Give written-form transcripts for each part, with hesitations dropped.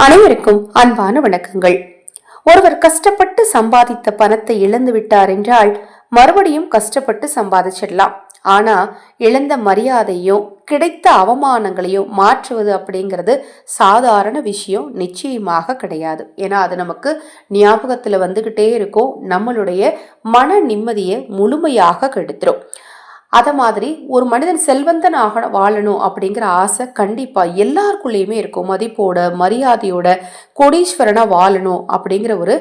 அனைவருக்கும் அன்பான வணக்கங்கள். ஒருவர் கஷ்டப்பட்டு சம்பாதித்த பணத்தை இழந்து விட்டார் என்றால் மறுபடியும் கஷ்டப்பட்டு சம்பாதிச்சிடலாம். ஆனா இழந்த மரியாதையும் கிடைத்த அவமானங்களையும் மாற்றுவது அப்படிங்கிறது சாதாரண விஷயம் நிச்சயமாக கிடையாது. ஏன்னா அது நமக்கு ஞாபகத்துல வந்துகிட்டே இருக்கும், நம்மளுடைய மன நிம்மதியை முழுமையாக கெடுத்துரும். அத மாதிரி ஒரு மனிதன் செல்வந்தனாக வாழணும் அப்படிங்கிற ஆசை கண்டிப்பா எல்லாருக்குள்ளேயுமே இருக்கும். மதிப்போட மரியாதையோட கோடீஸ்வரனா வாழணும் அப்படிங்கிற ஒரு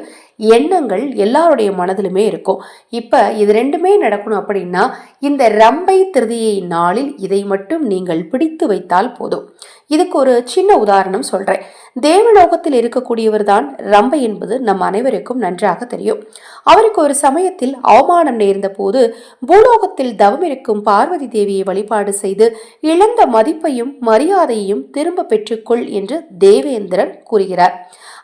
எண்ணங்கள் எல்லாருடைய மனதிலுமே இருக்கும். இப்ப இது ரெண்டுமே நடக்கணும் அப்படின்னா இந்த ரம்பை திருதியை நாளில் இதை மட்டும் நீங்கள் பிடித்து வைத்தால் போதும். இதுக்கு ஒரு சின்ன உதாரணம் சொல்றேன். தேவலோகத்தில் இருக்கக்கூடியவர் தான் ரம்பை என்பது நம் அனைவருக்கும் நன்றாக தெரியும். அவருக்கு ஒரு சமயத்தில் அவமானம் நேர்ந்த போது பூலோகத்தில் தவம் இருக்கும் பார்வதி தேவியை வழிபாடு செய்து இழந்த மதிப்பையும் மரியாதையையும் திரும்ப பெற்றுக்கொள் என்று தேவேந்திரன் கூறுகிறார்.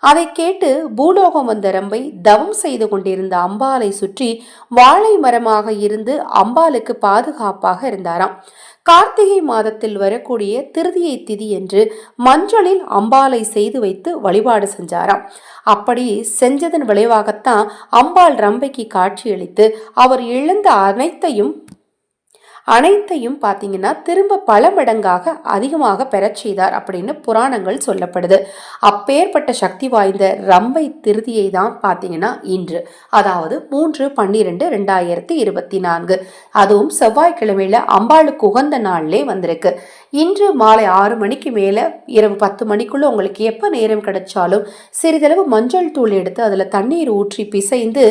அதை கேட்டு பூலோகம் வந்த ரம்பை தவம் செய்து கொண்டிருந்த அம்பாலை சுற்றி வாழை மரமாக இருந்து அம்பாளுக்கு பாதுகாப்பாக இருந்தாராம். கார்த்திகை மாதத்தில் வரக்கூடிய திருதியை திதி என்று மஞ்சளில் அம்பாலை செய்து வைத்து வழிபாடு செஞ்சாராம். அப்படி செஞ்சதன் விளைவாகத்தான் அம்பாள் ரம்பைக்கு காட்சியளித்து அவர் இழந்த அனைத்தையும் பார்த்தீங்கன்னா திரும்ப பல மடங்காக அதிகமாக பெறச் செய்தார் அப்படின்னு புராணங்கள் சொல்லப்படுது. அப்பேற்பட்ட சக்தி வாய்ந்த ரம்பை திருதியை தான் பார்த்தீங்கன்னா இன்று, அதாவது 3/12/2024, அதுவும் செவ்வாய்க்கிழமையில அம்பாளுக்கு உகந்த நாள்லே வந்திருக்கு. இன்று மாலை 6 மணிக்கு மேல இரவு 10 மணிக்குள்ள உங்களுக்கு எப்ப நேரம் கிடைச்சாலும் சிறிதளவு மஞ்சள் தூள் எடுத்து அதுல தண்ணீர் ஊற்றி பிசைந்து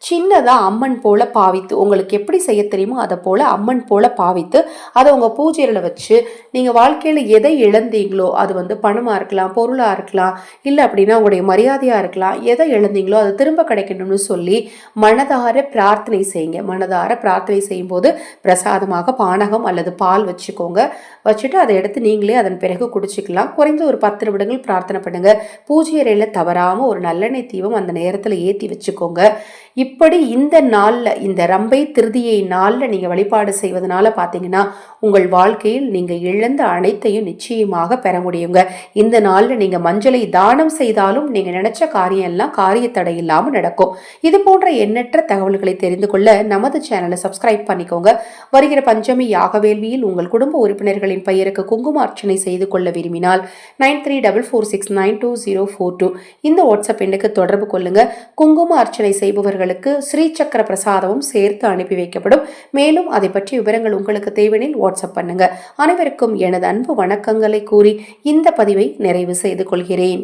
சின்னதா அம்மன் போல பாவித்து, உங்களுக்கு எப்படி செய்ய தெரியுமோ அதை போல அம்மன் போல பாவித்து அதை உங்க பூஜையில வச்சு நீங்க வாழ்க்கையில எதை இழந்தீங்களோ, அது பணமா இருக்கலாம், பொருளா இருக்கலாம், இல்லை அப்படின்னா உங்களுடைய மரியாதையா இருக்கலாம், எதை இழந்தீங்களோ அது திரும்ப கிடைக்கணும்னு சொல்லி மனதார பிரார்த்தனை செய்யுங்க. மனதார பிரார்த்தனை செய்யும் போது பிரசாதமாக பானகம் அல்லது பால் வச்சுக்கோங்க. வச்சுட்டு அதை எடுத்து நீங்களே அதன் பிறகு குடிச்சிக்கலாம். குறைந்த ஒரு 10 நிமிடங்கள் பிரார்த்தனை பண்ணுங்க. பூஜை அறையில தவறாம ஒரு நல்லெண்ணெய் தீபம் அந்த நேரத்துல ஏத்தி வச்சுக்கோங்க. இப்படி இந்த நாள்ல, இந்த ரம்பை திருதியை நாள்ல நீங்க வழிபாடு செய்வதனால பாத்தீங்கன்னா உங்கள் வாழ்க்கையில் நீங்க இழந்த அனைத்தையும் நிச்சயமாக பெற முடியுங்க. இந்த நாள்ல நீங்க மஞ்சளை தானம் செய்தாலும் நீங்க நினைச்ச காரியம் எல்லாம் காரிய தடை இல்லாம நடக்கும். இது போன்ற எண்ணற்ற தகவல்களை தெரிந்து கொள்ள நமது சேனலை சப்ஸ்கிரைப் பண்ணிக்கோங்க. வருகிற பஞ்சமி யாக வேள்வியில் உங்கள் குடும்ப உறுப்பினர்களின் பெயருக்கு குங்கும அர்ச்சனை செய்து கொள்ள விரும்பினால் 9344692042 இந்த வாட்ஸ்அப் எண்ணுக்கு தொடர்பு கொள்ளுங்க. குங்கும அர்ச்சனை செய்பவர்களுக்கு ஸ்ரீ சக்கர பிரசாதமும் சேர்த்து அனுப்பி வைக்கப்படும். மேலும் அதை பற்றி விவரங்கள் உங்களுக்கு தேவையெனில் வாட்ஸ்அப் பண்ணுங்க. அனைவருக்கும் எனது அன்பு வணக்கங்களை கூறி இந்த பதிவை நிறைவு செய்து கொள்கிறேன்.